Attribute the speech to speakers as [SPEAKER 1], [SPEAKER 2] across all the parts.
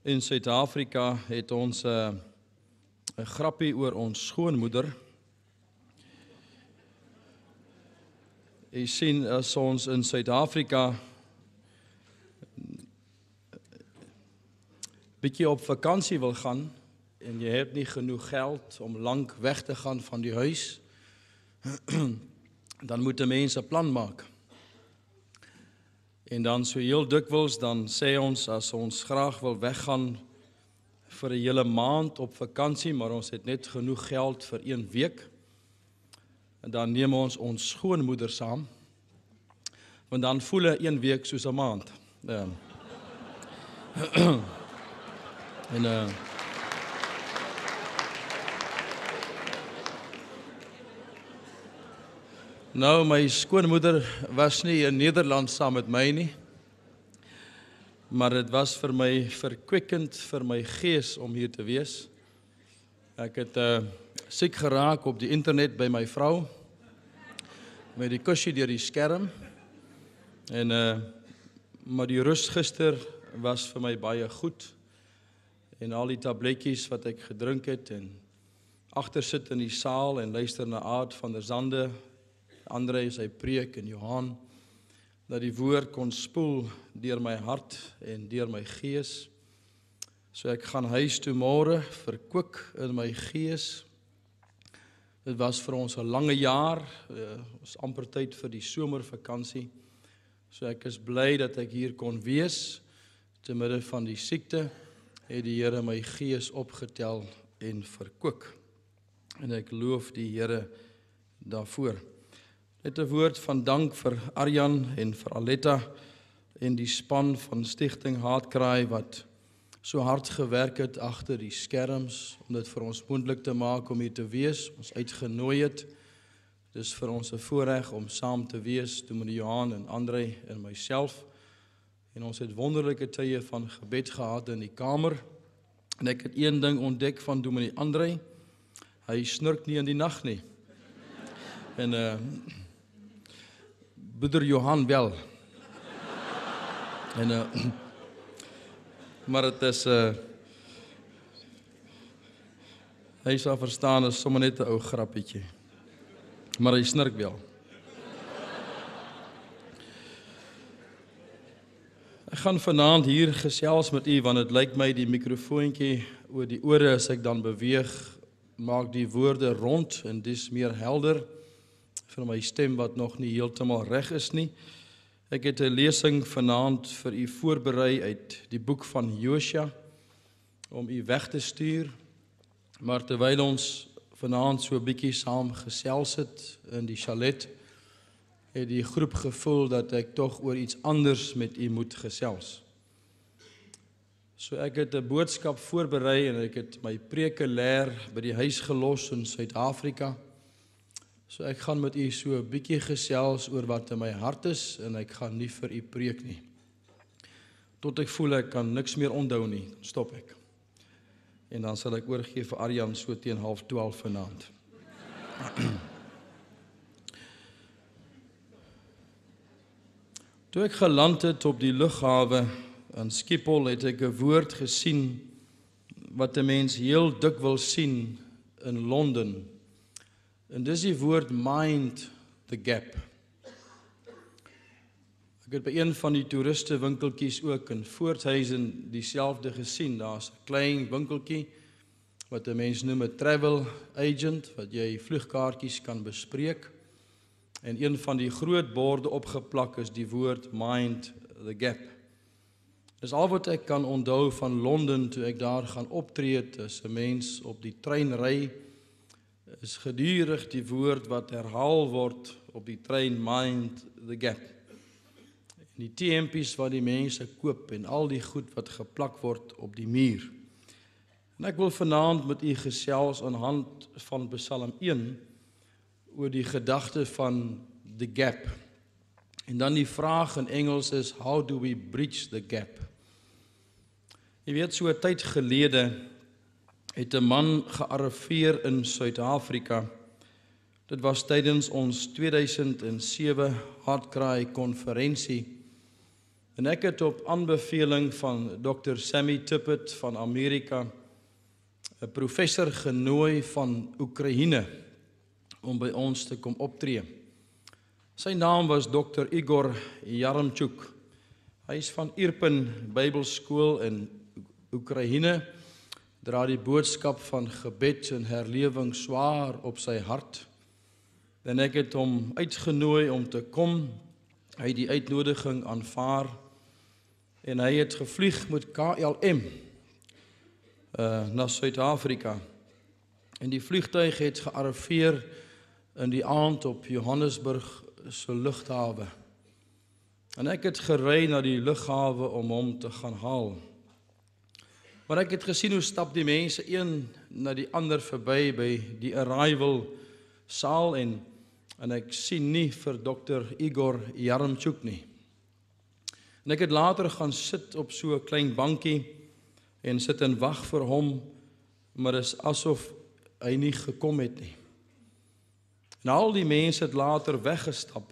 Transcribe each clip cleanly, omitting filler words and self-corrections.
[SPEAKER 1] In Suid-Afrika het ons 'n grappie oor ons skoonmoeder. Jy sien, as ons in Suid-Afrika bietjie op vakansie wil gaan en jy het nie genoeg geld om lank weg te gaan van die huis, dan moet 'n mens 'n plan maak. En dan so heel dikwels dan sê ons, as ons graag wil weggaan vir 'n hele maand op vakansie, maar ons het net genoeg geld vir 1 week, en dan neem ons skoonmoeder saam, want dan voel 'n week soos 'n maand. Nou, my skoonmoeder was nie in Nederland saam met my nie, maar dit was vir my verkwikkend vir my gees om hier te wees. Ek het siek geraak op die internet by my vrou, met die kussie deur die skerm, en maar die rus gister was vir my baie goed, en al die tabletjies wat ek gedrink het, en agter sit in die saal en luister na Aad van der Zande, André sy preek en Johan, dat die woord kon spoel deur my hart en deur my gees. So ek gaan huis toe môre, verkwik in my gees. Dit was vir ons 'n lange jaar, ons amper tyd vir die somervakansie. So ek is bly dat ek hier kon wees, te midde van die siekte, het die Here my gees opgetel en verkwik. En ek loof die Here daarvoor. Net 'n woord van dank vir Arjan en vir Aletta en die span van Stichting Haatkraai wat so hard gewerk het agter die skerms om dit vir ons moontlik te maak om hier te wees, ons uitgenooi het. Dis vir ons 'n voorreg om saam te wees, Dominee Johan en André en myself. En ons het wonderlike tye van gebed gehad in die kamer. En ek het een ding ontdek van Dominee André, hy snurk nie in die nag nie. En Broeder Johan wel. En maar het is hy sal verstaan, is sommer net 'n ou grappietjie. Maar hy snurk wel. Ek gaan vanaand hier gesels met u, want dit lyk my die mikrofoontjie oor die ore as ek dan beweeg, maak die woorde rond en dis meer helder vir my stem wat nog nie heeltemal reg is nie. Ek het 'n lesing vanaand vir u voorberei uit die boek van Josua om u weg te stuur. Maar terwyl ons vanaand so 'n bietjie saam gesels het in die chalet, het die groep gevoel dat ek tog oor iets anders met u moet gesels. So ek het 'n boodskap voorberei en ek het my preke leer by die huis gelos in Suid-Afrika. So ek gaan met u so 'n bietjie gesels oor wat in my hart is en ek gaan nie vir u preek nie. Tot ek voel ek kan niks meer onthou nie, stop ek. En dan sal ek oorgee vir Arjan so teen 11:30 vanaand. Toe ek geland het op die lughawe in Schiphol, het ek 'n woord gesien wat 'n mens heel dikwels sien in Londen. En dis die woord mind the gap. Ek het by een van die toeriste winkeltjies ook in Voorthuizen dieselfde gesien. Daar's 'n klein winkeltjie wat 'n mens noem 'n travel agent, wat jy vliegkaartjies kan bespreek. En een van die groot borde opgeplak is die woord mind the gap. Dis al wat ek kan onthou van Londen toe ek daar gaan optree as 'n mens op die trein ry, is gedurig die woord wat herhaal word op die trein, mind the gap. En die T-hempies wat die mense koop en al die goed wat geplak word op die muur. En ek wil vanaand met u gesels aan hand van Psalm 1 oor die gedagte van the gap. En dan die vraag in Engels is, how do we bridge the gap? Jy weet, so 'n tyd gelede het 'n man gearriveer in Suid-Afrika. Dit was tydens ons 2007 Haatkraai konferensie. En ek het op aanbeveling van Dr. Sammy Tippett van Amerika 'n professor genooi van Oekraïne om by ons te kom optree. Sy naam was Dr. Igor Yaramchuk. Hy is van Irpin Bybelskool in Oekraïne, dra die boodskap van gebed en herlewing swaar op sy hart. En ek het hom uitgenooi om te kom. Hy het die uitnodiging aanvaar en hy het gevlieg met KLM na Suid-Afrika. En die vliegtuig het gearriveer in die aand op Johannesburg se lughawe. En ek het gery na die lughawe om hom te gaan haal. Maar ek het gesien hoe stap die mense een na die ander verby by die arrival saal en ek sien nie vir Dr. Igor Yaramchuk nie. En ek het later gaan sit op so 'n klein bankie en sit en wag vir hom, maar is asof hy nie gekom het nie. En al die mense het later weggestap.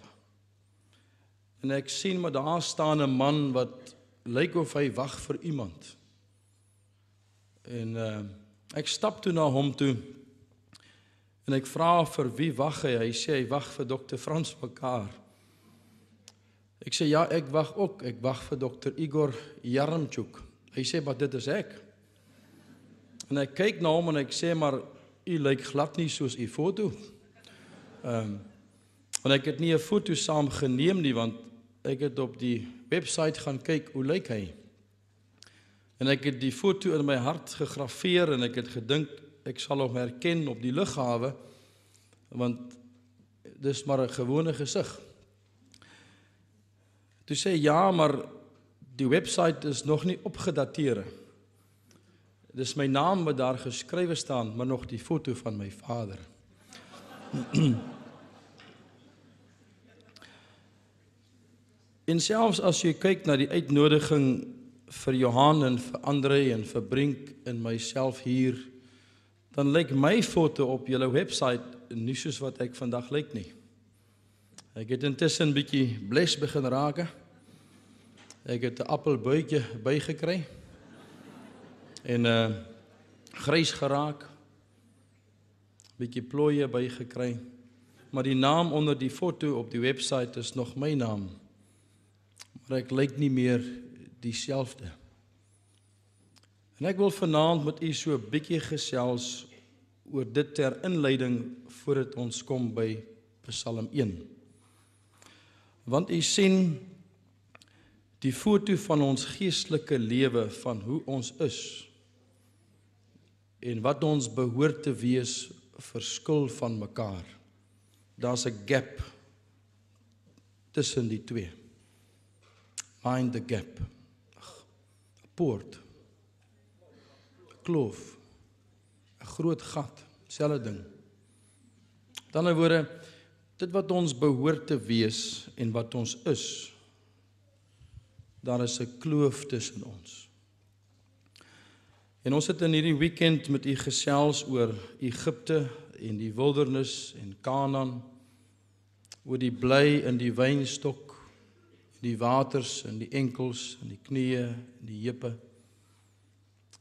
[SPEAKER 1] En ek sien maar daar staan 'n man wat lyk of hy wag vir iemand. En ek stap toe na hom toe en ek vra vir wie wag hy? Hy sê hy wag vir Dr. Frans Mekaar. Ek sê ja, ek wag ook. Ek wag vir Dr. Igor Yaramchuk. Hy sê maar dit is ek. En ek kyk na hom en ek sê maar u lyk glad nie soos u foto. Want ek het nie 'n foto saam geneem nie, want ek het op die webwerf gaan kyk hoe lyk hy. En ek het die foto in my hart gegrafeer en ek het gedink ek sal hom herken op die lughawe, want dis maar 'n gewone gesig. Toe sê ja, maar die webwerf is nog nie opgedateer. Dis my naam wat daar geskrywe staan, maar nog die foto van my vader. En selfs as jy kyk na die uitnodiging vir Johan en vir Andre en vir Brink en myself hier, dan lyk my foto op julle webwerf nie soos wat ek vandag lyk nie. Ek het intussen bietjie bles begin raak. Ek het 'n appelbuitjie bygekry en grys geraak, bietjie plooie bygekry, maar die naam onder die foto op die webwerf is nog my naam, maar ek lyk nie meer dieselfde. En ek wil vanaand met u so 'n bietjie gesels oor dit ter inleiding voordat ons kom by Psalm 1. Want u sien die foto van ons geestelike lewe, van hoe ons is en wat ons behoort te wees, verskil van mekaar. Daar's 'n gap tussen die twee. Mind the gap. 'n Poort. 'n Kloof. 'n Groot gat. Selfde ding. Met ander woorde, dit wat ons behoort te wees en wat ons is, daar is 'n kloof tussen ons. En ons het in hierdie weekend met u gesels oor Egipte en die wildernis en Kanaan, oor die bly in die wynstok, die waters in die enkels en die knieë en die heupe.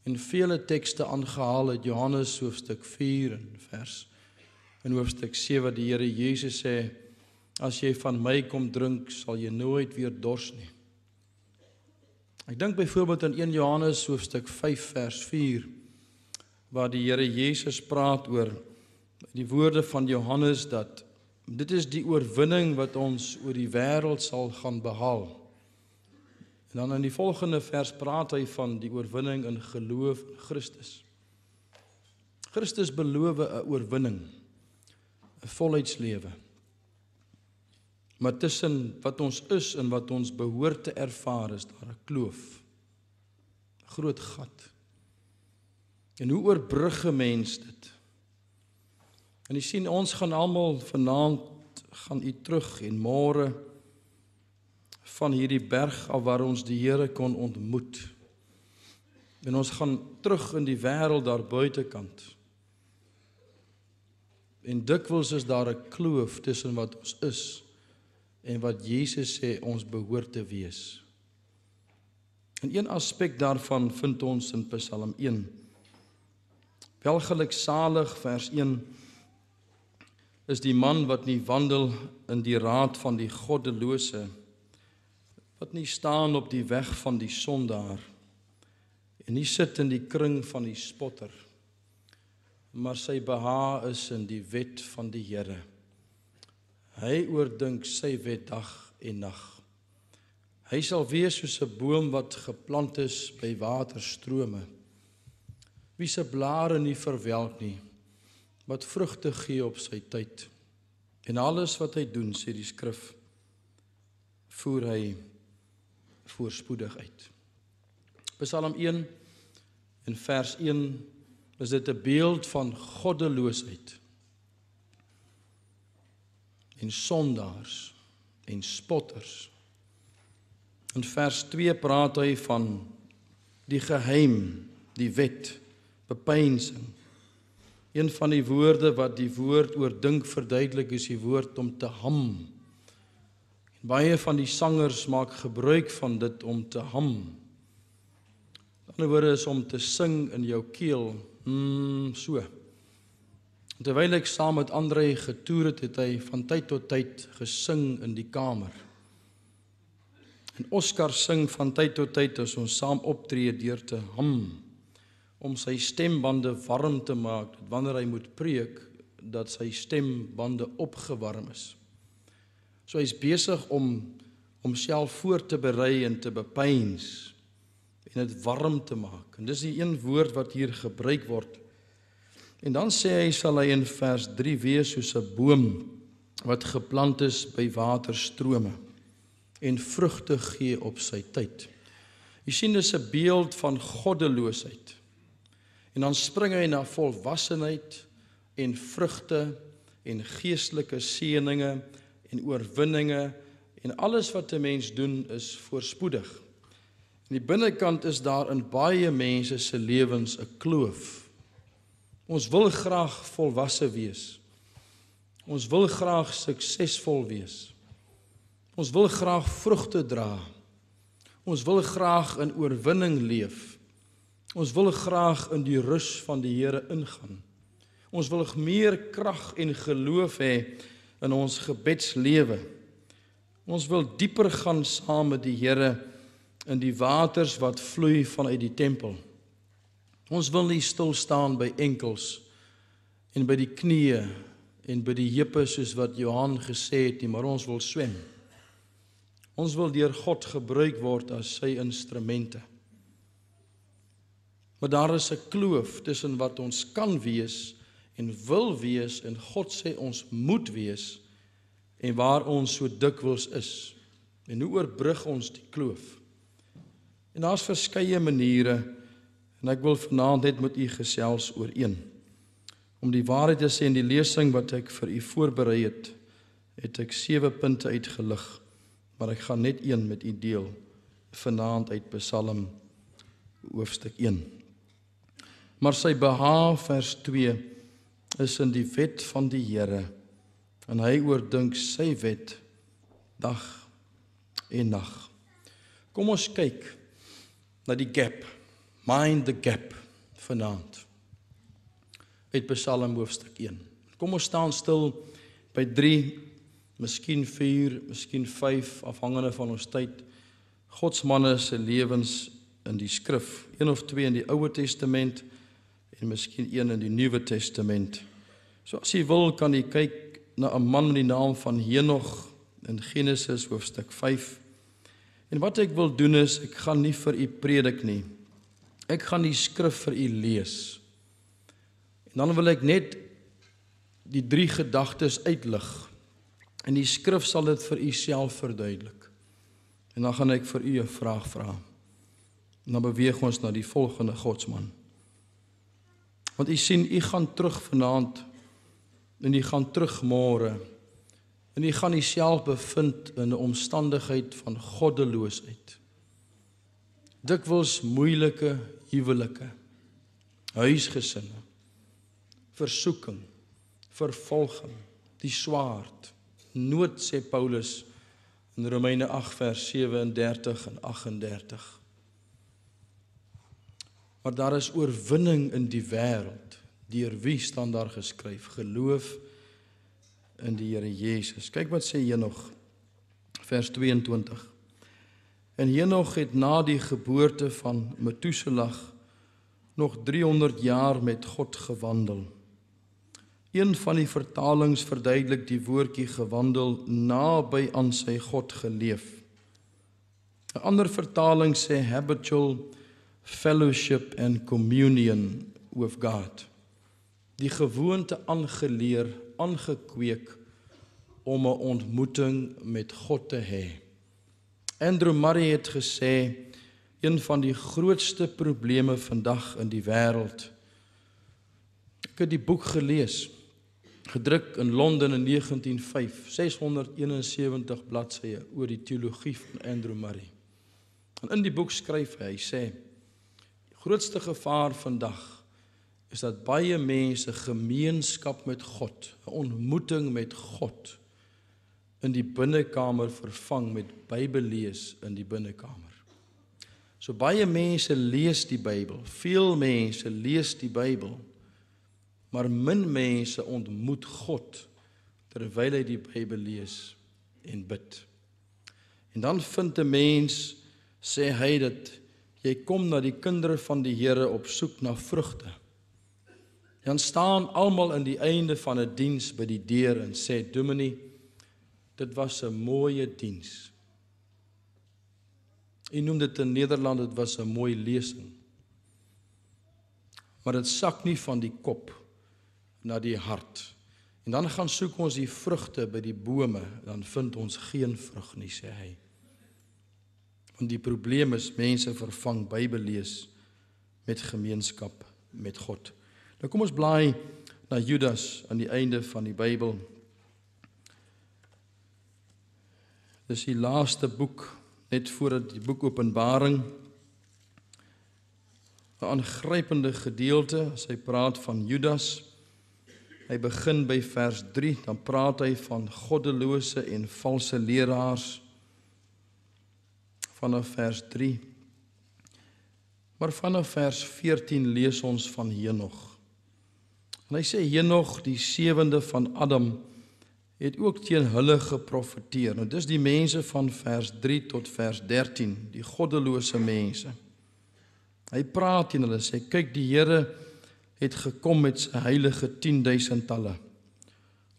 [SPEAKER 1] En vele tekste aangehaal uit Johannes hoofstuk 4 en vers in hoofstuk 7 die Here Jesus sê, as jy van my kom drink, sal jy nooit weer dors nie. Ek dink byvoorbeeld aan 1 Johannes hoofstuk 5 vers 4 waar die Here Jesus praat oor die woorde van Johannes dat dit is die oorwinning wat ons oor die wêreld sal gaan behaal. En dan in die volgende vers praat hy van die oorwinning in geloof in Christus. Christus beloof 'n oorwinning, 'n volheidslewe. Maar tussen wat ons is en wat ons behoort te ervaar is daar 'n kloof, 'n groot gat. En hoe oorbrug 'n mens dit? En jy sien, ons gaan almal vanaand gaan u terug en môre van hierdie berg af waar ons die Here kon ontmoet. En ons gaan terug in die wêreld daar buitekant. En dikwels is daar 'n kloof tussen wat ons is en wat Jesus sê ons behoort te wees. En een aspek daarvan vind ons in Psalm 1. Welgeluksalig, vers 1, is die man wat nie wandel in die raad van die goddelose, wat nie staan op die weg van die sondaar, en nie sit in die kring van die spotter, maar sy behaag is in die wet van die Here. Hy oordink sy wet dag en nag. Hy sal wees soos 'n boom wat geplant is by waterstrome, wie se blare nie verwelk nie, wat vrugte gee op sy tyd. En alles wat hy doen, sê die skrif, voer hy voorspoedig uit. Psalm 1 in vers 1 is dit 'n beeld van goddeloosheid en sondaars en spotters. In vers 2 praat hy van die geheim, die wet, bepeinsing. Een van die woorde wat die woord oordink verduidelik is die woord om te ham. En baie van die sangers maak gebruik van dit om te ham. In ander woorde is om te sing in jou keel, so. Terwyl ek saam met André getoer het hy van tyd tot tyd gesing in die kamer. En Oscar sing van tyd tot tyd as ons saam optree deur te ham, om sy stembande warm te maak, dat wanneer hy moet preek, dat sy stembande opgewarm is. So hy is besig om homself voor te berei en te bepeins, en dit warm te maak. En dis die een woord wat hier gebruik word. En dan sê hy, sal hy in vers 3 wees soos 'n boom wat geplant is by waterstrome en vrugte gee op sy tyd. Jy sien, dis 'n beeld van goddeloosheid. En dan spring hy na volwassenheid en vrugte en geestelike seëninge en oorwinninge en alles wat 'n mens doen is voorspoedig. In die binnekant is daar in baie mense se lewens 'n kloof. Ons wil graag volwasse wees. Ons wil graag suksesvol wees. Ons wil graag vrugte dra. Ons wil graag in oorwinning leef. Ons wil graag in die rus van die Here ingaan. Ons wil meer krag en geloof hê in ons gebedslewe. Ons wil dieper gaan saam met die Here in die waters wat vloei vanuit die tempel. Ons wil nie stil staan by enkels en by die knieë en by die heupe soos wat Johan gesê het nie, maar ons wil swem. Ons wil deur God gebruik word as sy instrumente. Maar daar is 'n kloof tussen wat ons kan wees en wil wees en God sê ons moet wees en waar ons so dikwels is. En hoe oorbrug ons die kloof? En daar's verskeie maniere en ek wil vanaand net met u gesels oor een. Om die waarheid te sê, in die lesing wat ek vir u voorberei het ek 7 punte uitgelig, maar ek gaan net een met u deel vanaand uit Psalm hoofstuk 1. Maar sy behaag, vers 2, is in die wet van die Here, en hy oordink sy wet dag en nag. Kom ons kyk na die gap, mind the gap vanaand, uit Psalm hoofstuk 1. Kom ons staan stil by 3, miskien 4, miskien 5, afhangende van ons tyd, godsmanne se lewens in die skrif, 1 of 2 in die Oude Testament, en miskien 1 in die Nuwe Testament. So as jy wil, kan jy kyk na 'n man met die naam van Henog in Genesis hoofstuk 5. En wat ek wil doen is, ek gaan nie vir u predik nie. Ek gaan die skrif vir u lees. En dan wil ek net die 3 gedagtes uitlig. En die skrif sal dit vir u self verduidelik. En dan gaan ek vir u 'n vraag vra. En dan beweeg ons na die volgende godsman. Want u sien, u gaan terug vanaand, en u gaan terug môre, en u gaan u self bevind in 'n omstandigheid van goddeloosheid. Dikwels moeilike huwelike, huisgesinne, versoeking, vervolging, die swaard, nood, sê Paulus in Romeine 8 vers 37 en 38. Maar daar is oorwinning in die wêreld. Deur wie staan daar geskryf? Geloof in die Here Jesus. Kyk wat sê Henog, vers 22. En Henog het na die geboorte van Methuselah nog 300 jaar met God gewandel. Een van die vertalings verduidelik die woordjie gewandel, naby aan sy God geleef. 'n ander vertaling sê habitual fellowship and communion with God. Die gewoonte aangeleer, aangekweek om 'n ontmoeting met God te hê. Andrew Murray het gesê, een van die grootste probleme vandag in die wêreld. Ek het die boek gelees, gedruk in Londen in 1905, 671 bladsye oor die teologie van Andrew Murray. En in die boek skryf hy sê, die grootste gevaar vandag is dat baie mense gemeenskap met God, 'n ontmoeting met God, in die binnekamer vervang met Bybel lees in die binnekamer. So baie mense lees die Bybel, veel mense lees die Bybel, maar min mense ontmoet God terwyl hy die Bybel lees en bid. En dan vind 'n mens, sê hy, dat jy kom na die kinders van die Here op soek na vrugte. Dan staan almal in die einde van 'n diens by die deur en sê, Dominee, dit was 'n mooie diens. U noem dit in Nederland, dit was 'n mooi lesing. Maar dit sak nie van die kop na die hart. En dan gaan soek ons die vrugte by die bome, dan vind ons geen vrug nie, sê hy. Want die probleem is, mense vervang Bybel lees met gemeenskap met God. Nou kom ons blaai na Judas aan die einde van die Bybel. Dis die laaste boek, net voordat die boek Openbaring, 'n aangrypende gedeelte, as hy praat van Judas. Hy begin by vers 3, dan praat hy van goddelose en valse leraars, vanaf vers 3. Maar vanaf vers 14 lees ons van Henog. En hy sê Henog, die 7de van Adam, het ook teen hulle geprofeteer. Nou dis die mense van vers 3 tot vers 13, die goddelose mense. Hy praat teen hulle, sê, kyk, die Here het gekom met sy heilige 10.000-talle,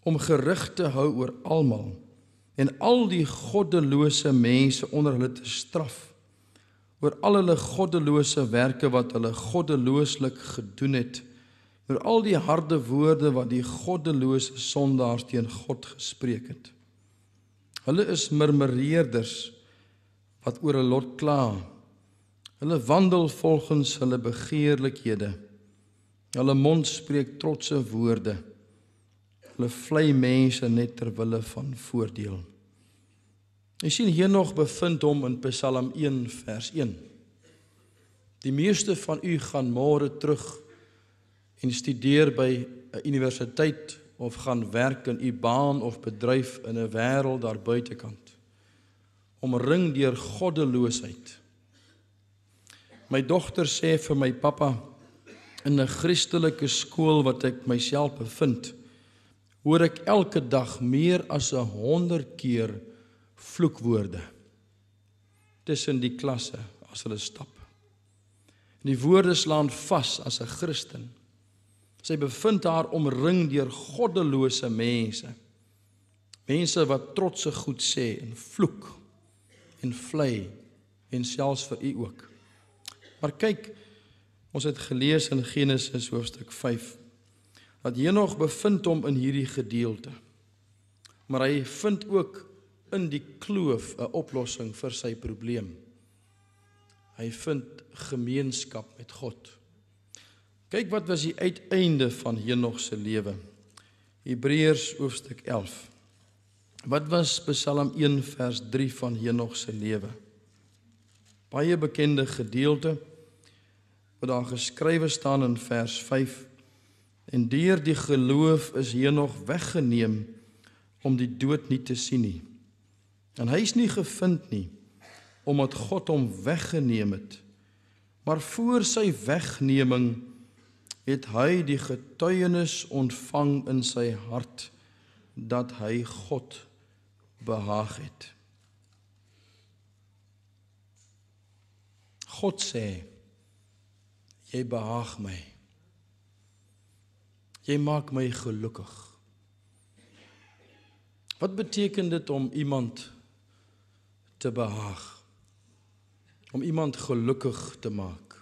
[SPEAKER 1] om gerig te hou oor almal, en al die goddelose mense onder hulle te straf, oor al hulle goddelose werke wat hulle goddelooslik gedoen het, oor al die harde woorde wat die goddelose sondaars teen God gespreek het. Hulle is murmureerders wat oor 'n lot kla. Hulle wandel volgens hulle begeerlikhede. Hulle mond spreek trotse woorde. Hulle vlei mense net ter wille van voordeel. Jy sien, Henog bevind hom in Psalm 1 vers 1. Die meeste van u gaan môre terug en studeer by 'n universiteit of gaan werk in u baan of bedryf in 'n wêreld daar buitekant, omring deur goddeloosheid. My dogter sê vir my pappa, in 'n Christelike skool wat ek myself bevind, hoor ek elke dag meer as 100 keer vloekwoorde tussen die klasse as hulle stap. En die woorde slaan vas as 'n Christen. Sy bevind haar omring deur goddelose mense. Mense wat trotse goed sê en vloek en vlei en selfs vir u ook. Maar kyk, ons het gelees in Genesis hoofstuk 5, dat Henog bevind hom in hierdie gedeelte. Maar hy vind ook in die kloof 'n oplossing vir sy probleem. Hy vind gemeenskap met God. Kyk wat was die uiteinde van Henog se lewe. Hebreërs hoofstuk 11. Wat was Psalm 1 vers 3 van Henog se lewe? Baie bekende gedeelte, wat daar geskrywe staan in vers 5. En deur die geloof is Henog weggeneem om die dood nie te sien nie. En hy is nie gevind nie, omdat God hom weggeneem het. Maar voor sy wegneming het hy die getuienis ontvang in sy hart dat hy God behaag het. God sê, jy behaag my. Jy maak my gelukkig. Wat beteken dit om iemand te behaag? Om iemand gelukkig te maak?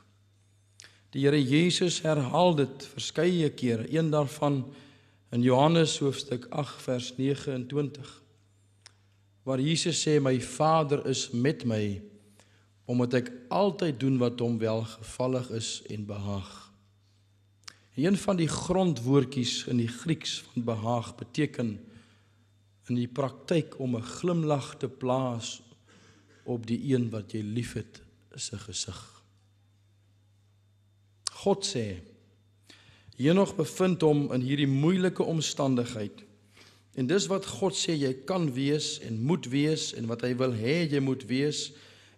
[SPEAKER 1] Die Here Jesus herhaal dit verskeie kere, een daarvan in Johannes hoofstuk 8 vers 29, waar Jesus sê, my Vader is met my, omdat ek altyd doen wat hom welgevallig is en behaag. Een van die grondwoordjies in die Grieks van behaag beteken in die praktyk om 'n glimlag te plaas op die een wat jy liefhet se gesig. God sê, Henog bevind hom in hierdie moeilike omstandigheid. En dis wat God sê jy kan wees en moet wees en wat hy wil hê jy moet wees.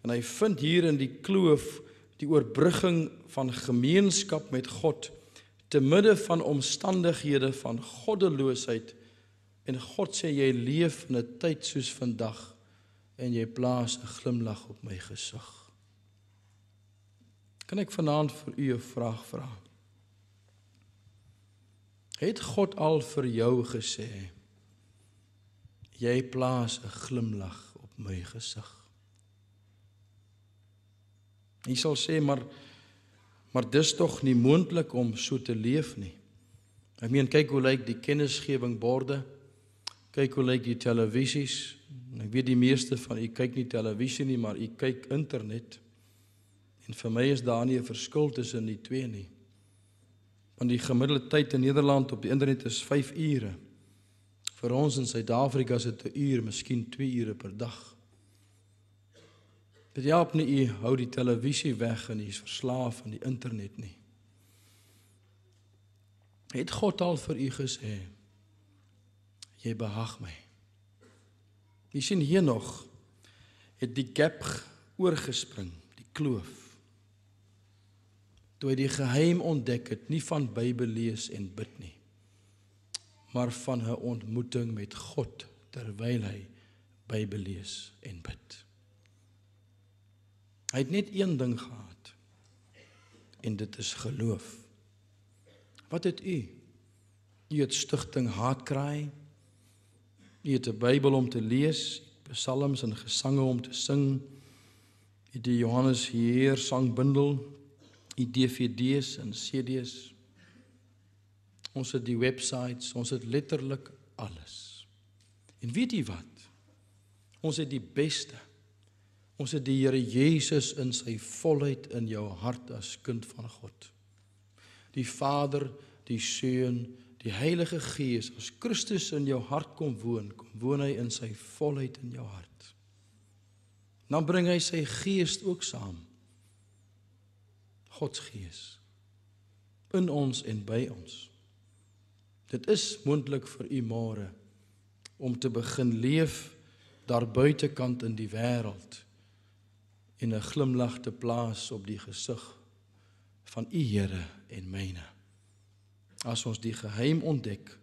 [SPEAKER 1] En hy vind hier in die kloof die oorbrugging van gemeenskap met God te midde van omstandighede van goddeloosheid. En God sê jy leef in 'n tyd soos vandag en jy plaas 'n glimlag op my gesig. Kan ek vanaand vir u 'n vraag vra? Het God al vir jou gesê, jy plaas 'n glimlag op my gesig? Jy sal sê, maar dis tog nie moontlik om so te leef nie. Ek meen, kyk hoe lyk die kennisgewingborde, kyk hoe lyk die televisies. Ek weet die meeste van u kyk nie televisie nie, maar u kyk internet. En vir my is daar nie 'n verskil tussen die twee nie. Want die gemiddelde tyd in Nederland op die internet is 5 ure. Vir ons in Suid-Afrika is dit 1 uur, miskien 2 ure per dag. Dit help nie, u hou die televisie weg en u is verslaaf aan die internet nie. Het God al vir u gesê, jy behaag my? Jy sien hier nog, het die gap oorgespring, die kloof. Toe hy die geheim ontdek het, nie van Bybel lees en bid nie, maar van 'n ontmoeting met God, terwyl hy Bybel lees en bid. Hy het net een ding gehad, en dit is geloof. Wat het u? U het Stichting Haatkraai, u het 'n Bybel om te lees, psalms en gesange om te sing, u het die Johannes Heer sangbundel, u DVD's en CD's, ons het die websites, ons het letterlik alles. En weet u wat? Ons het die beste. Ons het die Here Jesus in sy volheid in jou hart as kind van God. Die Vader, die Seun, die Heilige Gees, as Christus in jou hart kom woon hy in sy volheid in jou hart. Dan bring hy sy Gees ook saam. Gods Gees. In ons en by ons. Dit is moontlik vir u môre om te begin leef daar buitekant in die wêreld en 'n glimlag te plaas op die gesig van u Here en myne. As ons die geheim ontdek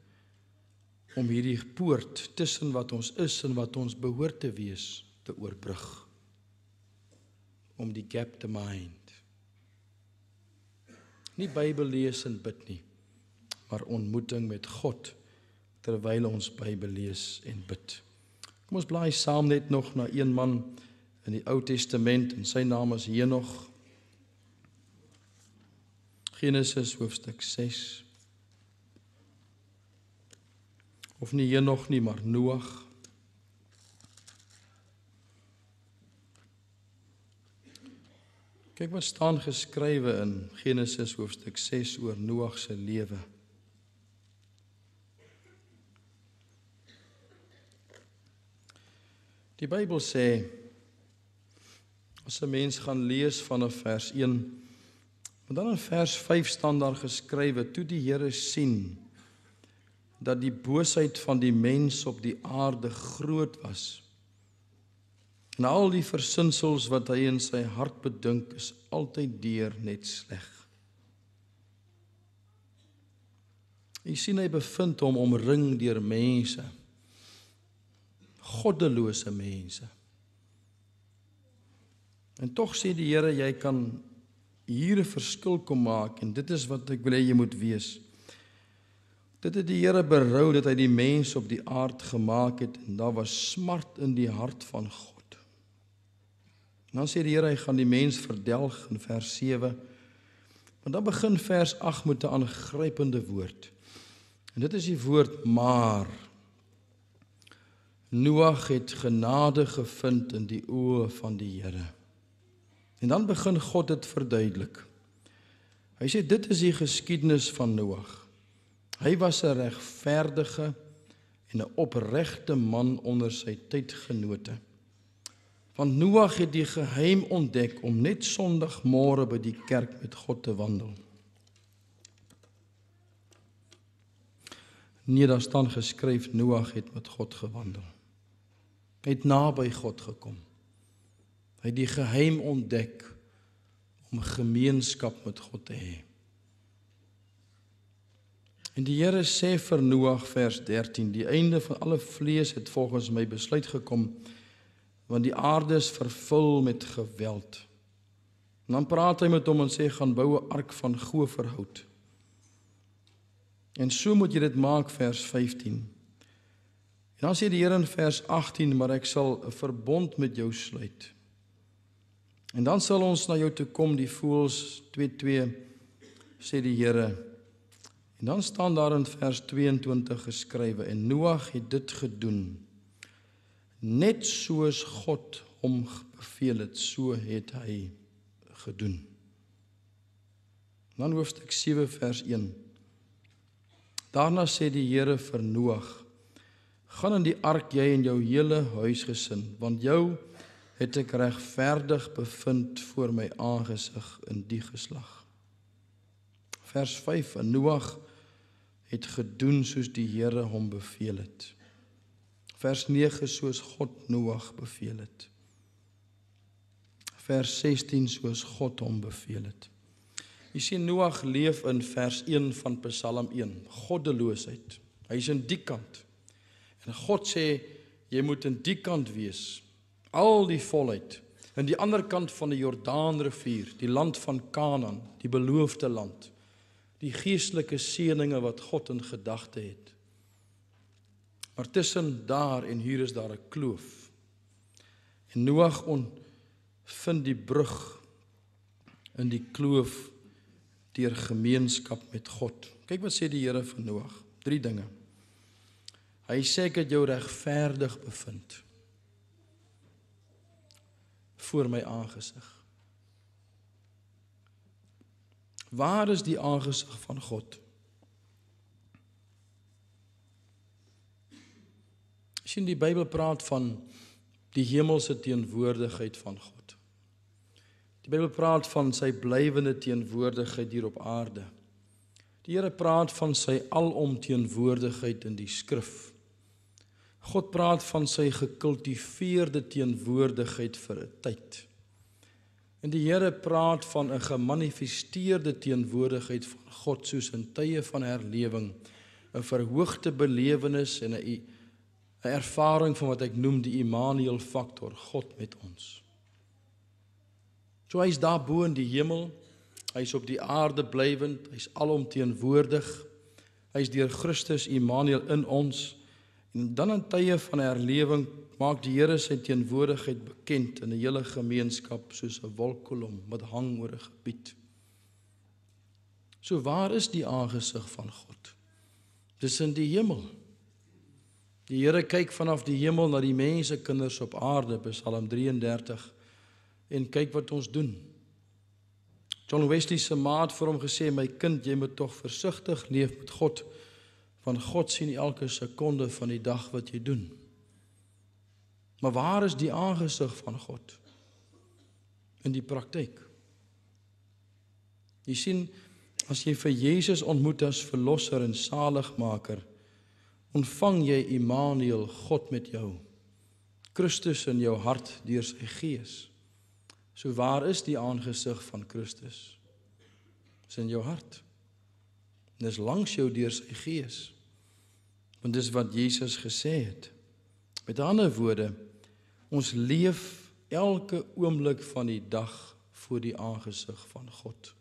[SPEAKER 1] om hierdie poort tussen wat ons is en wat ons behoort te wees te oorbrug. Om die gap te mind. Nie Bybel lees en bid nie, maar ontmoeting met God terwyl ons Bybel lees en bid. Kom ons blaai saam net nog na een man in die Ou Testament en sy naam is Henog. Genesis hoofstuk 6. Of nie Henog nie, maar Noag. Kyk wat staan geskrywe in Genesis hoofstuk 6 oor Noag se lewe. Die Bybel sê, as 'n mens gaan lees vanaf vers 1, maar dan in vers 5 staan daar geskrywe, toe die Here sien, dat die boosheid van die mens op die aarde groot was, En al die versinsels wat hy in sy hart bedink, is altyd deur net sleg. Jy sien, hy bevind hom omring deur mense, goddelose mense. En tog sê die Here, jy kan hier 'n verskil kom maak, en dit is wat ek wil hê jy moet wees. Dit het die Here berou dat hy die mens op die aard gemaak het, en daar was smart in die hart van God. En dan sê die Here, hy gaan die mens verdelg in vers 7, want dan begin vers 8 met 'n aangrypende woord. En dit is die woord maar. Noag het genade gevind in die oë van die Here. En dan begin God dit verduidelik. Hy sê, dit is die geskiedenis van Noag. Hy was 'n regverdige en 'n opregte man onder sy tydgenote. Want Noag het die geheim ontdek om net Sondagmôre by die kerk met God te wandel. Nee, daar staan geskryf, Noag het met God gewandel. Hy het naby God gekom. Hy het die geheim ontdek om gemeenskap met God te hê. En die Here sê vir Noag, vers 13, die einde van alle vlees het volgens my besluit gekom, want die aarde is vervul met geweld. En dan praat hy met hom en sê, gaan bou 'n ark van goferhout. En so moet jy dit maak, vers 15. En dan sê die Here in vers 18, maar ek sal 'n verbond met jou sluit. En dan sal ons na jou toe kom, die voëls 2:2, sê die Here. En dan staan daar in vers 22 geskrywe, en Noag het dit gedoen, net soos God hom beveel het, so het hy gedoen. Dan hoofstuk 7 vers 1. Daarna sê die Here vir Noag, gaan in die ark jy en jou hele huisgesin, want jou het ek regverdig bevind voor my aangesig in die geslag. Vers 5, en Noag het gedoen soos die Here hom beveel het. Vers 9, soos God Noag beveel het. Vers 16, soos God hom beveel het. Jy sien, Noag leef in vers 1 van Psalm 1, goddeloosheid. Hy is in die kant. En God sê, jy moet in die kant wees, al die volheid, in die ander kant van die Jordaanrivier, die land van Kanaan, die beloofde land, die geestelike seëninge wat God in gedagte het. Maar tussen daar en hier is daar 'n kloof. En Noag vind die brug in die kloof deur gemeenskap met God. Kyk wat sê die Here vir Noag. 3 dinge. Hy sê ek het jou regverdig bevind voor my aangesig. Waar is die aangesig van God? As jy in die Bybel praat van die hemelse teenwoordigheid van God. Die Bybel praat van sy blywende teenwoordigheid hier op aarde. Die Here praat van sy alomteenwoordigheid in die skrif. God praat van sy gekultiveerde teenwoordigheid vir 'n tyd. En die Here praat van 'n gemanifesteerde teenwoordigheid van God soos in tye van herlewing, 'n verhoogde belewenis en 'n ervaring van wat ek noem die Immanuel faktor, God met ons. So hy is daar bo in die hemel, hy is op die aarde blywend, hy is alomteenwoordig, hy is deur Christus Immanuel in ons, en dan in tye van herlewing maak die Here sy teenwoordigheid bekend in 'n hele gemeenskap soos 'n wolkkolom wat hang oor 'n gebied. So waar is die aangesig van God? Dis in die hemel. Die Here kyk vanaf die hemel na die mense kinders op aarde, Psalm 33, en kyk wat ons doen. John Wesley se maat vir hom gesê, my kind, jy moet tog versigtig leef met God, want God sien elke sekonde van die dag wat jy doen. Maar waar is die aangesig van God? In die praktyk. Jy sien, as jy vir Jesus ontmoet as verlosser en saligmaker, ontvang jy Immanuel, God met jou. Christus in jou hart deur sy Gees. So waar is die aangesig van Christus? Dis in jou hart. Dis langs jou deur sy Gees. Want dis wat Jesus gesê het. Met ander woorde, ons leef elke oomblik van die dag voor die aangesig van God.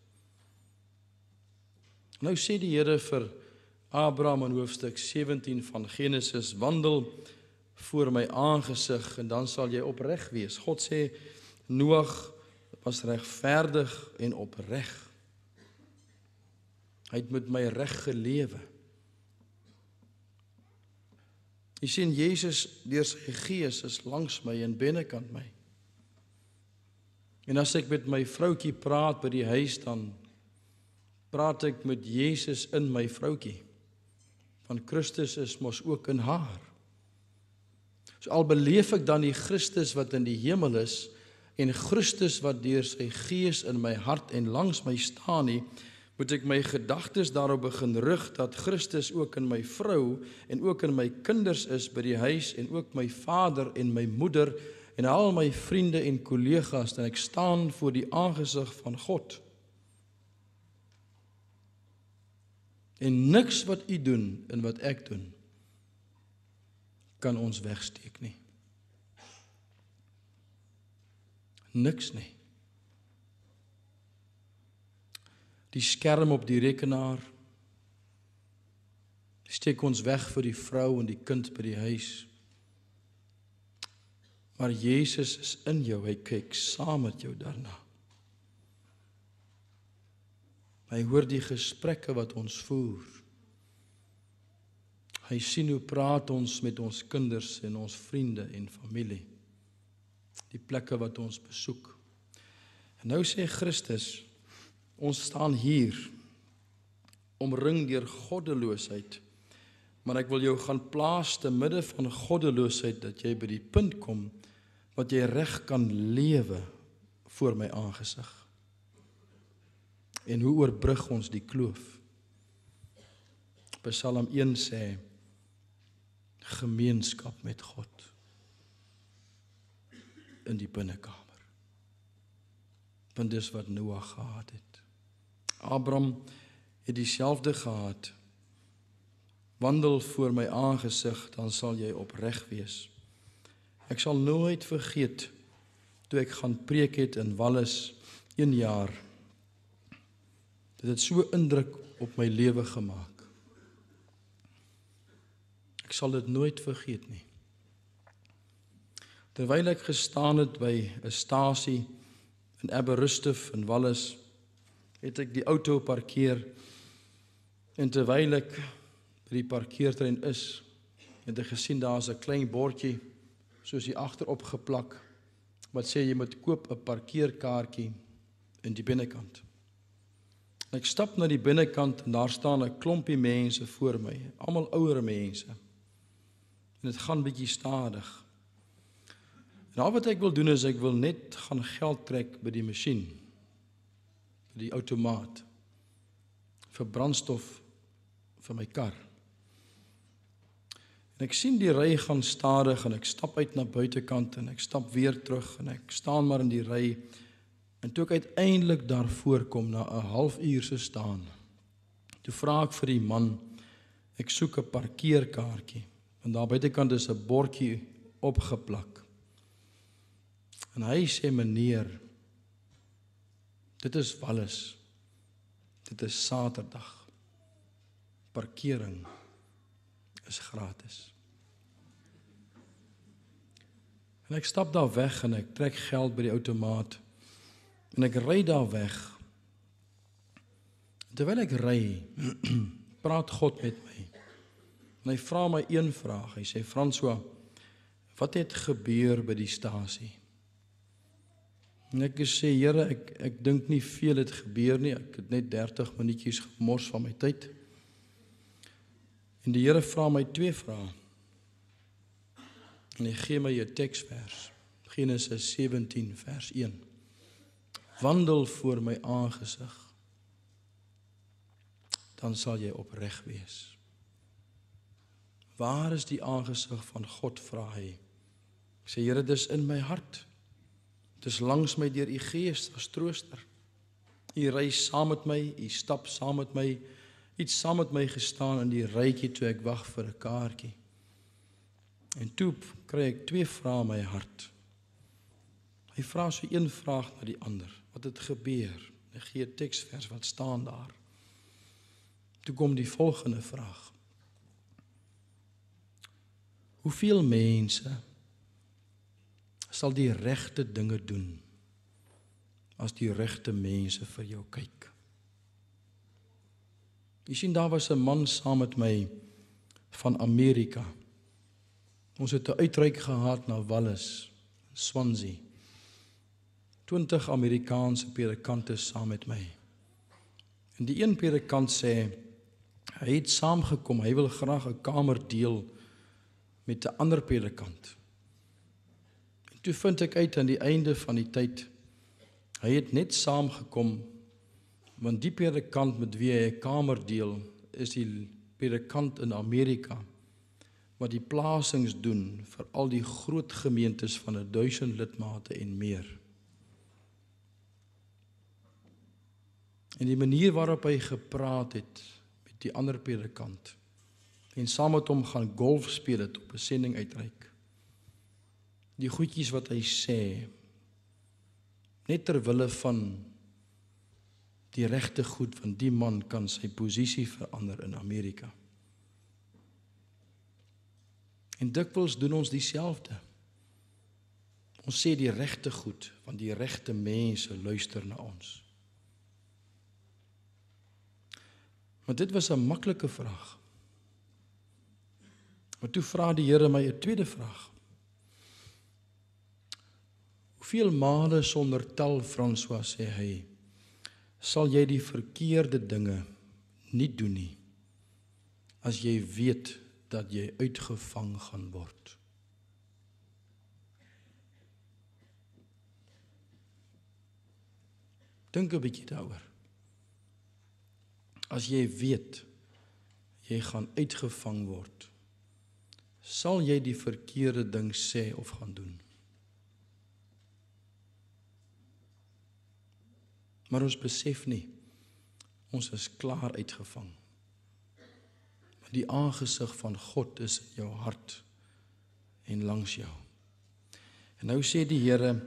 [SPEAKER 1] Nou sê die Here vir Abraham in hoofstuk 17 van Genesis, wandel voor my aangesig en dan sal jy opreg wees. God sê, Noag was regverdig en opreg. Hy het met my reg gelewe. Jy sien, Jesus deur sy Gees is langs my en binnekant my. En as ek met my vroutjie praat by die huis, dan praat ek met Jesus in my vroutjie. Want Christus is mos ook in haar. So al beleef ek dan die Christus wat in die hemel is, en Christus wat deur sy Gees in my hart en langs my staan nie, moet ek my gedagtes daarop begin rig dat Christus ook in my vrou en ook in my kinders is by die huis en ook my vader en my moeder en al my vriende en kollegas en ek staan voor die aangesig van God. En niks wat u doen en wat ek doen kan ons wegsteek nie. Niks nie. Die skerm op die rekenaar steek ons weg vir die vrou en die kind by die huis. Maar Jesus is in jou, hy kyk saam met jou daarna. Hy hoor die gesprekke wat ons voer. Hy sien hoe praat ons met ons kinders en ons vriende en familie. Die plekke wat ons besoek. En nou sê Christus, ons staan hier, omring deur goddeloosheid, maar ek wil jou gaan plaas te midde van goddeloosheid, dat jy by die punt kom, wat jy reg kan lewe voor my aangesig. En hoe oorbrug ons die kloof? Psalm 1 sê, gemeenskap met God in die binnekamer. Want dis wat Noag gehad het. Abraham het dieselfde gehad. Wandel voor my aangesig, dan sal jy opreg wees. Ek sal nooit vergeet, toe ek gaan preek het in Wallis 1 jaar, dit het so indruk op my lewe gemaak. Ek sal dit nooit vergeet nie. Terwyl ek gestaan het by 'n stasie in Aberystwyth in Wallis, het ek die auto parkeer en terwyl ek by die parkeerterrein is, het ek gesien daar's 'n klein bordjie soos hier agterop geplak wat sê jy moet koop 'n parkeerkaartjie in die binnekant. Ek stap na die binnekant en daar staan 'n klompie mense voor my, almal ouer mense. En dit gaan bietjie stadig. En al wat ek wil doen is ek wil net gaan geld trek by die masjien, by die outomaat, vir brandstof vir my kar. En ek sien die ry gaan stadig en ek stap uit na buitekant en ek stap weer terug en ek staan maar in die ry. En toe ek uiteindelik daar voorkom na 'n halfuur se staan, toe vra ek vir die man, ek soek 'n parkeerkaartjie. En daar buitekant is 'n bordjie opgeplak. En hy sê, meneer, dit is Wallis, dit is Saterdag, parkering is gratis. En ek stap daar weg en ek trek geld by die outomaat en ek ry daar weg. Terwyl ek ry, praat God met my. En hy vra my een vraag. Hy sê, François, wat het gebeur by die stasie? En ek sê, Here, ek dink nie veel het gebeur nie. Ek het net 30 minuutjies gemors van my tyd. En die Here vra my 2 vrae. En hy gee my 'n teksvers. Genesis 17 vers 1. Wandel voor my aangesig, dan sal jy opreg wees. Waar is die aangesig van God, vra hy. Ek sê, Here, dis in my hart. Dis langs my deur u Gees as trooster. U reis saam met my, u stap saam met my, iets saam met my gestaan in die rytjie toe ek wag vir 'n kaartjie. En toe kry ek 2 vrae in my hart. Hy vra so een vraag na die ander. Wat het gebeur? Ek gee 'n teksvers, wat staan daar? Toe kom die volgende vraag. Hoeveel mense sal die regte dinge doen as die regte mense vir jou kyk? Jy sien, daar was 'n man saam met my van Amerika. Ons het 'n uitreik gehad na Wallis, Swansea. 20 Amerikaanse predikante saam met my. En die een predikant sê, hy het saamgekom, hy wil graag 'n kamer deel met 'n ander predikant. En toe vind ek uit aan die einde van die tyd, hy het net saamgekom, want die predikant met wie hy 'n kamer deel, is die predikant in Amerika, wat die plasings doen vir al die groot gemeentes van 1000 lidmate en meer. En die manier waarop hy gepraat het met die ander predikant en saam met hom gaan golf speel het op 'n sending uitreik. Die goedjies wat hy sê, net ter wille van die regte goed, van die man kan sy posisie verander in Amerika. En dikwels doen ons dieselfde. Ons sê die regte goed, want die regte mense luister na ons. Maar dit was 'n maklike vraag. Maar toe vra die Here my 'n tweede vraag. Hoeveel male sonder tel, François, sê hy, sal jy die verkeerde dinge nie doen nie, as jy weet dat jy uitgevang gaan word? Dink 'n bietjie daaroor. As jy weet, jy gaan uitgevang word, sal jy die verkeerde ding sê of gaan doen? Maar ons besef nie, ons is klaar uitgevang. Want die aangesig van God is in jou hart en langs jou. En nou sê die Here,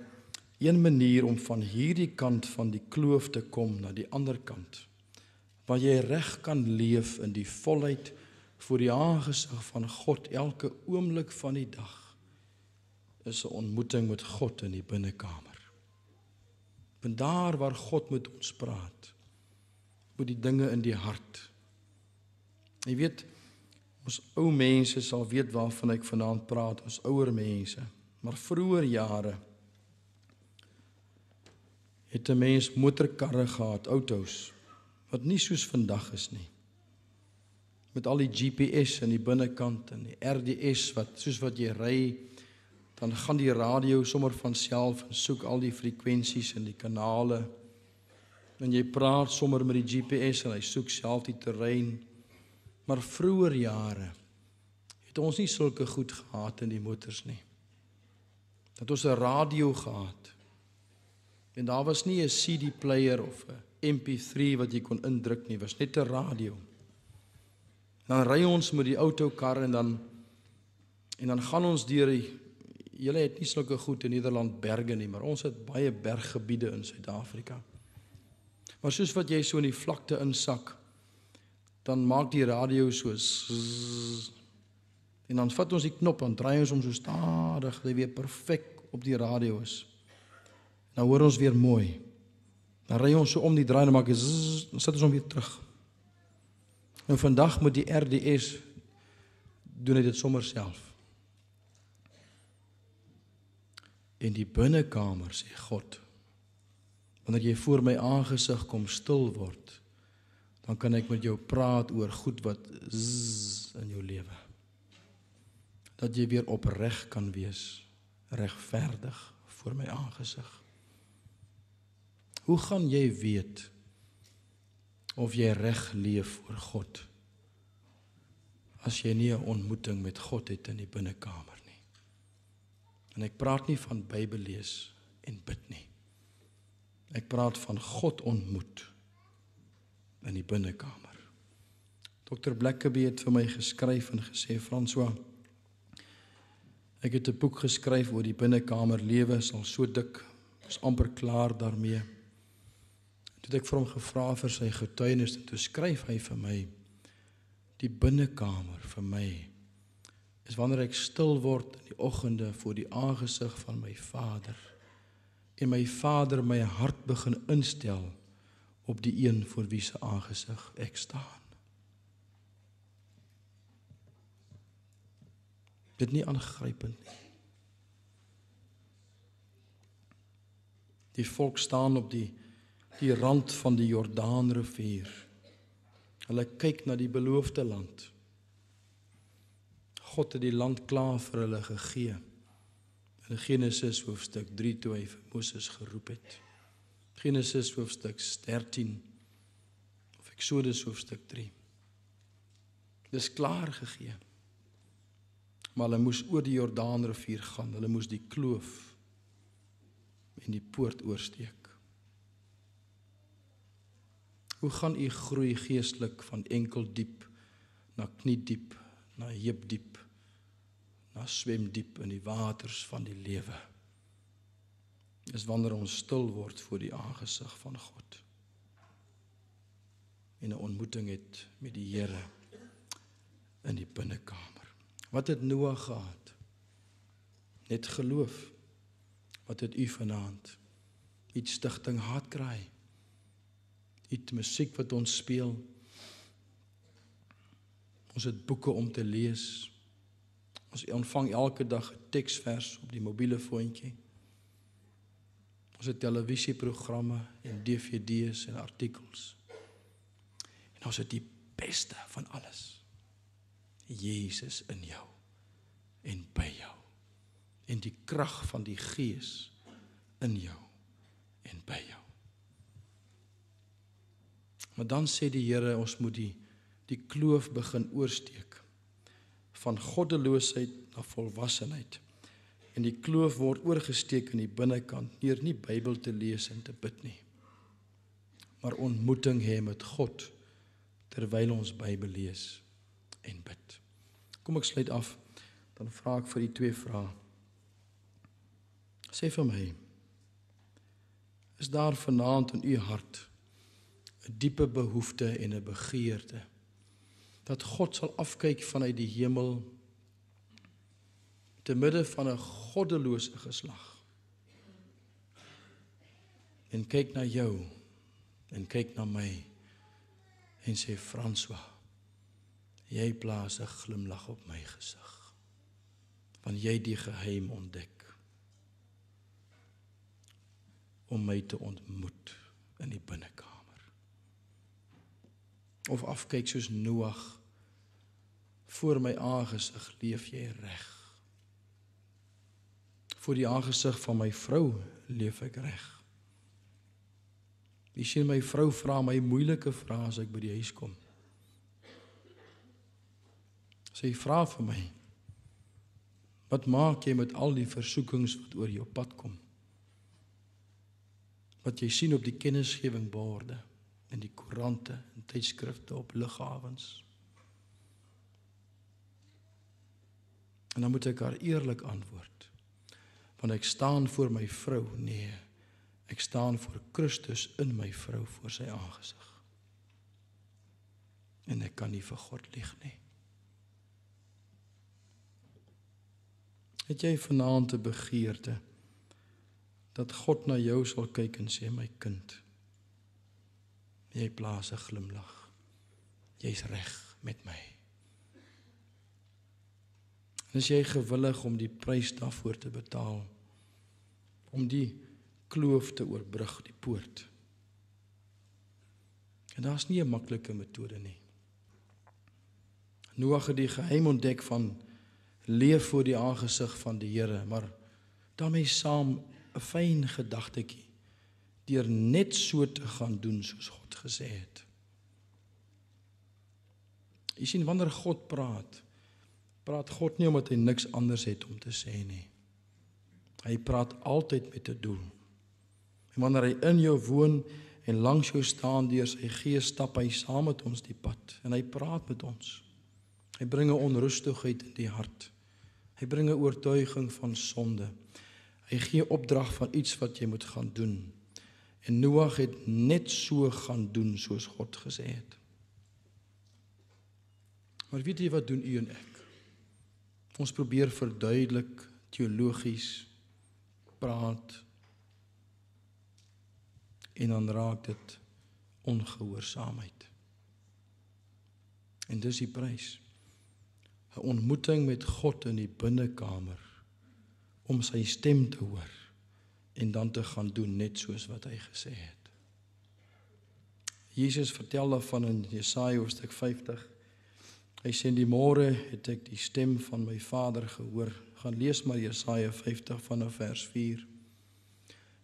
[SPEAKER 1] een manier om van hierdie kant van die kloof te kom na die ander kant, waar jy reg kan leef in die volheid voor die aangesig van God elke oomblik van die dag, is 'n ontmoeting met God in die binnekamer. Want daar waar God met ons praat, moet die dinge in die hart. Jy weet, ons ou mense sal weet waarvan ek vanaand praat, ons ouer mense, maar vroeër jare het 'n mens motorkarre gehad, auto's, wat nie soos vandag is nie. Met al die GPS in die binnekant en die RDS, soos wat jy ry, dan gaan die radio sommer van self en soek al die frekwensies en die kanale. En jy praat sommer met die GPS en hy soek self die terrein. Maar vroeër jare het ons nie sulke goed gehad in die motors nie. Dat ons 'n radio gehad. En daar was nie 'n CD-player of 'n MP3 wat jy kon indruk nie, was net 'n radio. Dan ry ons met die autokar en dan gaan ons deur die, julle het nie sulke goed in Nederland berge nie, maar ons het baie berggebiede in Suid-Afrika. Maar soos wat jy so in die vlakte insak, dan maak die radio so zzz, en dan vat ons die knop, dan draai ons hom so stadig, dat hy weer perfek op die radio is. Nou hoor ons weer mooi. Dan ry ons so om die draai, dan maak hy zzz, dan sit ons hom weer terug. Nou vandag met die RDS, doen hy dit sommer self. In die binnekamer, sê God, wanneer jy voor my aangesig kom stil word, dan kan ek met jou praat oor goed wat zzz in jou lewe. Dat jy weer opreg kan wees, regverdig voor my aangesig. Hoe gaan jy weet of jy reg leef voor God, as jy nie 'n ontmoeting met God het in die binnekamer nie? En ek praat nie van Bybel lees en bid nie. Ek praat van God ontmoet in die binnekamer. Dr. Blackaby het vir my geskryf en gesê, François, ek het 'n boek geskryf oor die binnekamer lewe, is al so dik, is amper klaar daarmee. Toe het ek vir hom gevra vir sy getuienis, en toe skryf hy vir my, die binnekamer vir my, is wanneer ek stil word in die oggende voor die aangesig van my Vader, en my Vader my hart begin instel op die een voor wie se aangesig ek staan. Dit nie aangrypend nie. Die volk staan op die rand van die Jordaanrivier. Hulle kyk na die beloofde land. God het die land klaar vir hulle gegee. In Genesis hoofstuk 3 toe hy vir Moses geroep het. Genesis hoofstuk 13 of Exodus hoofstuk 3. Dis klaar gegee. Maar hulle moes oor die Jordaanrivier gaan. Hulle moes die kloof en die poort oorsteek. Hoe gaan u groei geestelik van enkeldiep na kniediep, na heupdiep, na swemdiep in die waters van die lewe? Is wanneer ons stil word voor die aangesig van God en 'n ontmoeting het met die Here in die binnekamer. Wat het Noag gehad? Net geloof. Wat het u vanaand? Iets stigting Hartkraai. Iets musiek wat ons speel. Ons het boeke om te lees. Ons ontvang elke dag 'n teksvers op die mobiele foontjie. Ons het televisieprogramme en DVD's en artikels. En ons het die beste van alles. Jesus in jou en by jou. En die krag van die Gees in jou en by jou. Maar dan sê die Here, ons moet die kloof begin oorsteek. Van goddeloosheid na volwassenheid. En die kloof word oorgesteek in die binnekant, deur nie Bybel te lees en te bid nie. Maar ontmoeting hê met God, terwyl ons Bybel lees en bid. Kom ek sluit af, dan vra ek vir die twee vrae. Sê vir my, is daar vanaand in u hart 'n diepe behoefte en 'n begeerte, dat God sal afkyk vanuit die hemel, te midde van 'n goddelose geslag, en kyk na jou, en kyk na my, en sê, François, jy plaas 'n glimlag op my gesig, want jy die geheim ontdek, om my te ontmoet in die binnekamer. Of afkyk soos Noag, voor my aangesig leef jy reg. Voor die aangesig van my vrou leef ek reg. Jy sien, my vrou vra my moeilike vrae as ek by die huis kom. Sy vra vir my, wat maak jy met al die versoekings wat oor jou pad kom? Wat jy sien op die kennisgewingborde, in die koerante en tydskrifte op lughawens. En dan moet ek haar eerlik antwoord, want ek staan voor my vrou, nee, ek staan voor Christus in my vrou voor sy aangesig. En ek kan nie vir God lieg nie. Het jy vanaand 'n begeerte, dat God na jou sal kyk en sê, my kind, jy plaas 'n glimlag, jy's reg met my. En is jy gewillig om die prys daarvoor te betaal, om die kloof te oorbrug, die poort? En daar's nie 'n maklike metode nie. Noag het die geheim ontdek van leef voor die aangesig van die Here, maar daarmee saam 'n fyn gedagtetjie, deur net so te gaan doen soos God gesê het. Jy sien, wanneer God praat God nie omdat hy niks anders het om te sê nie. Hy praat altyd met 'n doel. En wanneer hy in jou woon en langs jou staan deur sy Gees, stap hy saam met ons die pad en hy praat met ons. Hy bring 'n onrustigheid in die hart. Hy bring 'n oortuiging van sonde. Hy gee opdrag van iets wat jy moet gaan doen. En Noag het net so gaan doen soos God gesê het. Maar weet jy wat doen u en ek? Ons probeer verduidelik, teologies, praat, en dan raak dit ongehoorsaamheid. En dis die prys. 'n Ontmoeting met God in die binnekamer, om sy stem te hoor, en dan te gaan doen net soos wat hy gesê het. Jesus vertel daarvan in Jesaja hoofstuk 50. Hy sê, die môre het ek die stem van my Vader gehoor. Gaan lees maar Jesaja 50 vanaf vers 4.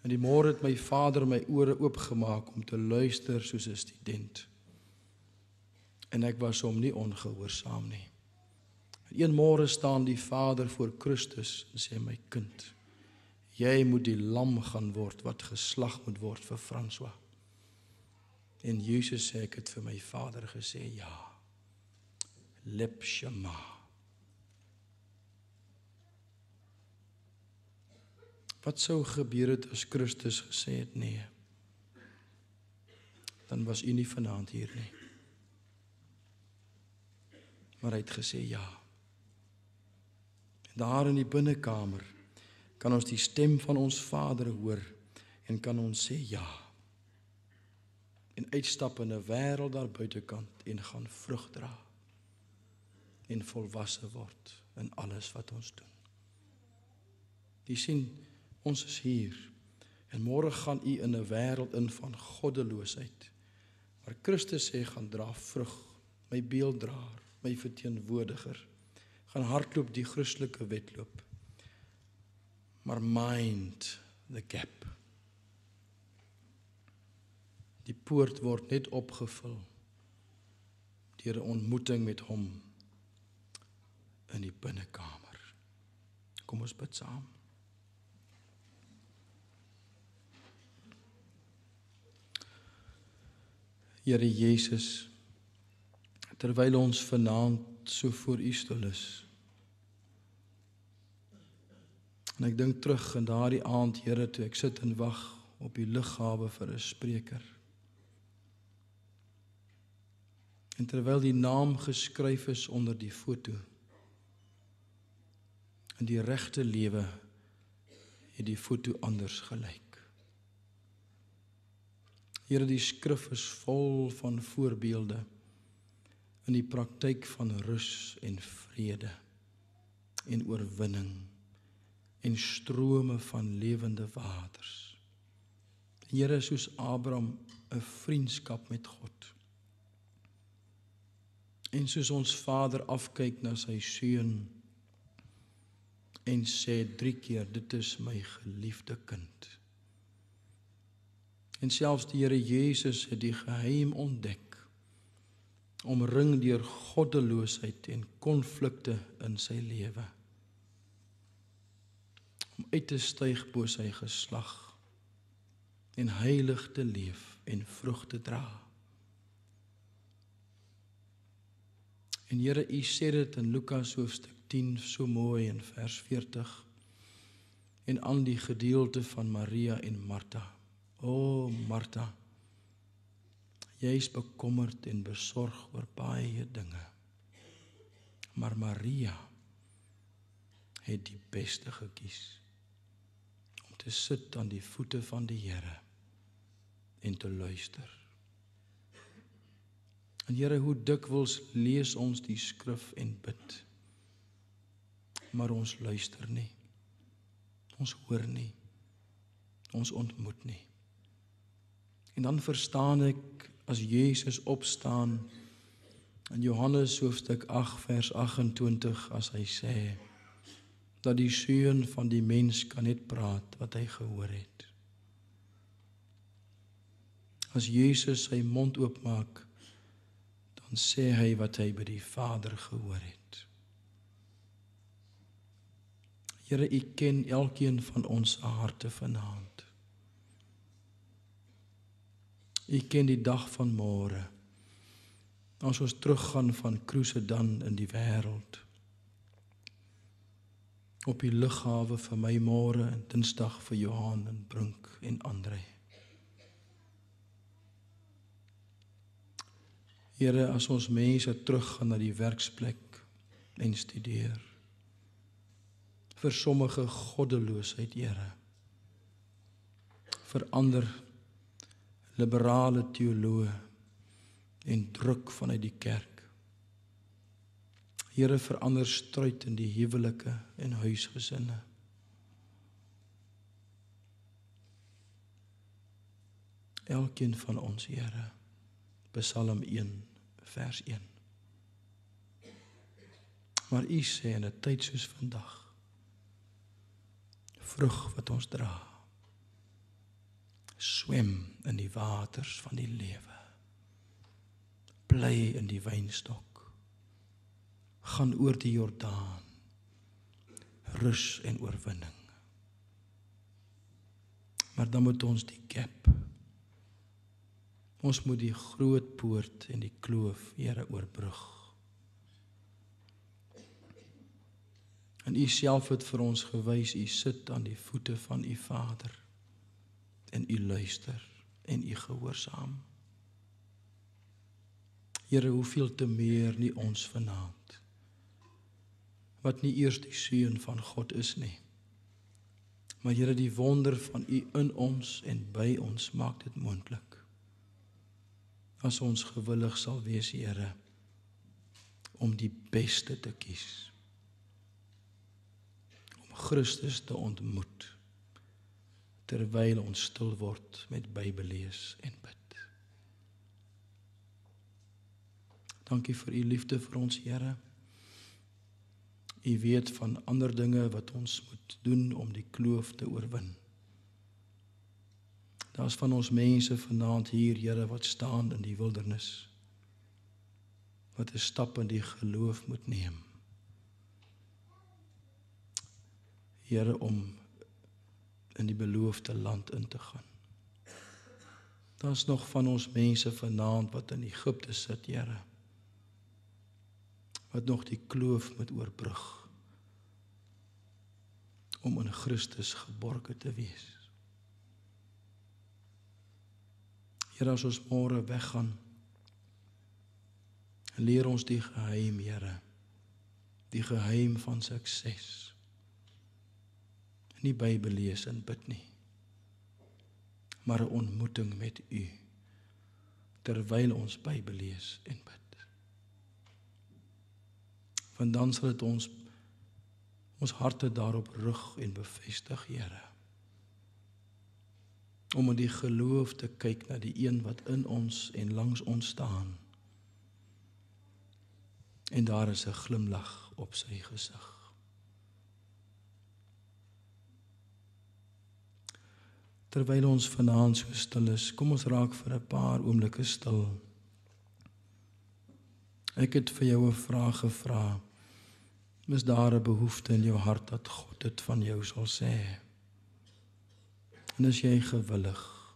[SPEAKER 1] En die môre het my Vader my ore oopgemaak om te luister soos 'n student. En ek was hom nie ongehoorsaam nie. Een môre staan die Vader voor Christus en sê, my kind, jy moet die lam gaan word wat geslag moet word vir François. En Jesus sê, ek het vir my Vader gesê, ja. Lep Shema. Wat sou gebeur het as Christus gesê het nee? Dan was u nie vanaand hier nie. Maar hy het gesê ja. Daar in die binnekamer kan ons die stem van ons Vader hoor en kan ons sê ja. En uitstap in 'n wêreld daar buitekant en gaan vrug dra. En volwasse word in alles wat ons doen. Jy sien, ons is hier. En môre gaan u in 'n wêreld in van goddeloosheid. Maar Christus sê, gaan dra vrug, my beelddraer, my verteenwoordiger. Gaan hardloop die Christelike wedloop. Maar mind the gap. Die poort word net opgevul deur 'n ontmoeting met hom in die binnekamer. Kom ons bid saam. Here Jesus, terwyl ons vanaand so voor u stoel is, en ek dink terug in daardie aand, Here, toe ek sit en wag op die lughawe vir 'n spreker. En terwyl die naam geskryf is onder die foto, in die regte lewe het die foto anders gelyk. Here, die skrif is vol van voorbeelde in die praktyk van rus en vrede en oorwinning en strome van lewende waters. Here, soos Abraham 'n vriendskap met God. En soos ons Vader afkyk na sy seun en sê 3 keer, dit is my geliefde kind. En selfs die Here Jesus het die geheim ontdek, omring deur goddeloosheid en konflikte in sy lewe, om uit te styg bo sy geslag en heilig te leef en vrug te dra. En Here, u sê dit in Lukas hoofstuk 10 so mooi in vers 40 en aan die gedeelte van Maria en Martha. O Martha, jy is bekommerd en besorg oor baie dinge, maar Maria het die beste gekies, om te sit aan die voete van die Here en te luister. En Here, hoe dikwels lees ons die skrif en bid, maar ons luister nie, ons hoor nie, ons ontmoet nie. En dan verstaan ek, as Jezus opstaan, in Johannes hoofstuk 8 vers 28, as hy sê, dat die seun van die mens kan net praat wat hy gehoor het. As Jezus sy mond oopmaak, dan sê hy wat hy by die Vader gehoor het. Here, U ken elkeen van ons harte vanaand. U ken die dag van môre. As ons teruggaan van Krusedan in die wêreld. Op die lughawe vir my môre en Dinsdag vir Johan en Brink en André. Here, as ons mense teruggaan na die werksplek en studeer. Vir sommige goddeloosheid, Here. Vir ander liberale teoloë en druk vanuit die kerk. Here, verander stryd in die huwelike en huisgesinne. Elkeen van ons, Here, Psalm 1, vers 1. Maar U sê in 'n tyd soos vandag, vrug wat ons dra, swem in die waters van die lewe, bly in die wynstok, gaan oor die Jordaan, rus en oorwinning. Maar dan moet ons die gap, ons moet die groot poort en die kloof, Here, oorbrug. En U self het vir ons gewys, U sit aan die voete van U Vader, en U luister, en U gehoorsaam. Here, hoeveel te meer nie ons vanaand, wat nie eers die seun van God is nie, maar Here, die wonder van U in ons en by ons maak dit moontlik. As ons gewillig sal wees, Here, om die beste te kies, om Christus te ontmoet, terwyl ons stil word met Bybellees en bid. Dankie vir U liefde vir ons, Here. U weet van ander dinge wat ons moet doen om die kloof te oorwin. Daar's van ons mense vanaand hier, Here, wat staan in die wildernis, wat 'n stap in die geloof moet neem. Here, om in die beloofde land in te gaan. Daar's nog van ons mense vanaand wat in Egipte sit, Here, wat nog die kloof moet oorbrug, om in Christus geborge te wees. Here, as ons môre weggaan, leer ons die geheim, Here, die geheim van sukses. Nie Bybel lees en bid nie, maar 'n ontmoeting met U, terwyl ons Bybel lees en bid. Want dan sal dit ons harte daarop rig en bevestig, Here, om in die geloof te kyk na die een wat in ons en langs ons staan, en daar is 'n glimlag op sy gesig. Terwyl ons vanaand so stil is, kom ons raak vir 'n paar oomblikke stil. Ek het vir jou 'n vraag gevra. Is daar 'n behoefte in jou hart dat God dit van jou sal sê? En is jy gewillig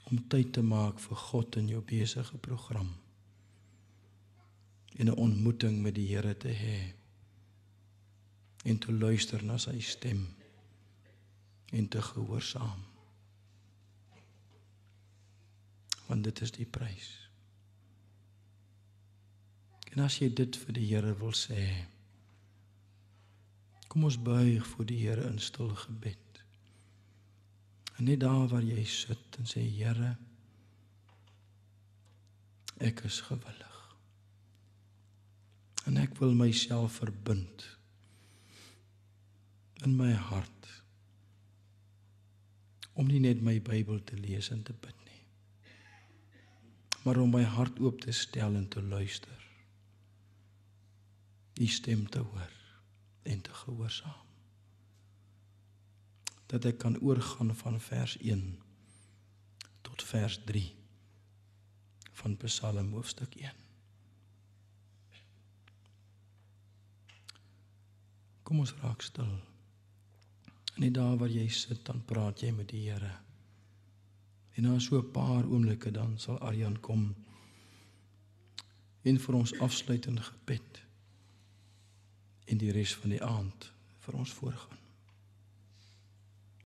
[SPEAKER 1] om tyd te maak vir God in jou besige program en 'n ontmoeting met die Here te hê en te luister na sy stem en te gehoorsaam? Want dit is die prys. En as jy dit vir die Here wil sê, kom ons buig voor die Here in stil gebed. En net daar waar jy sit en sê, Here, ek is gewillig. En ek wil myself verbind in my hart om nie net my Bybel te lees en te bid nie, maar om my hart oop te stel en te luister, U stem te hoor en te gehoorsaam. Dat ek kan oorgaan van vers 1 tot vers 3 van Psalm hoofstuk 1. Kom ons raak stil. Net daar waar jy sit, dan praat jy met die Here. En na so 'n paar oomblikke dan sal Arjan kom en vir ons afsluit in gebed en die res van die aand vir ons voorgaan.